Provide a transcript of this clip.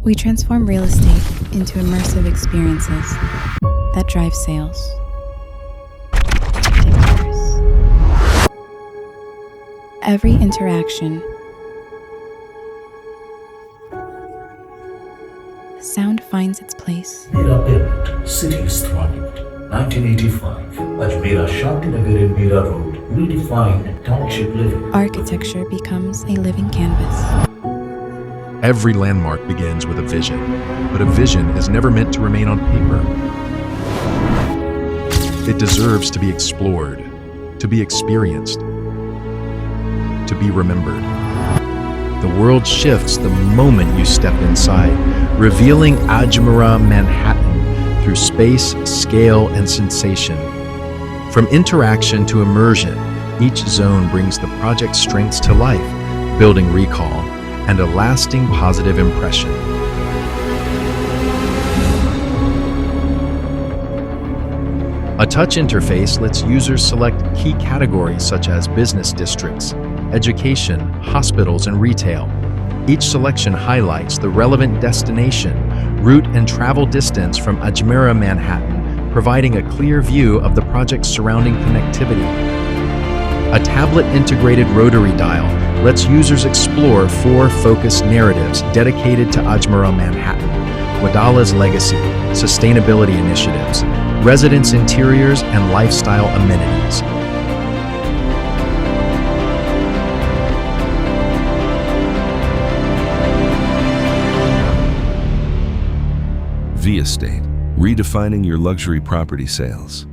We transform real estate into immersive experiences that drive sales. Every interaction, sound finds its place. Mera built, cities thrived. 1985, Ajmera Shantinagar Mera Road, redefined township living. Architecture becomes a living canvas. Every landmark begins with a vision, but a vision is never meant to remain on paper. It deserves to be explored, to be experienced, to be remembered. The world shifts the moment you step inside, revealing Ajmera Manhattan through space, scale, and sensation. From interaction to immersion, each zone brings the project's strengths to life, building recall and a lasting positive impression. A touch interface lets users select key categories such as business districts, education, hospitals, and retail. Each selection highlights the relevant destination, route, and travel distance from Ajmera Manhattan, providing a clear view of the project's surrounding connectivity. A tablet-integrated Rotary dial lets users explore 4 focused narratives dedicated to Ajmera Manhattan: Wadala's legacy, sustainability initiatives, residence interiors, and lifestyle amenities. Estate, redefining your luxury property sales.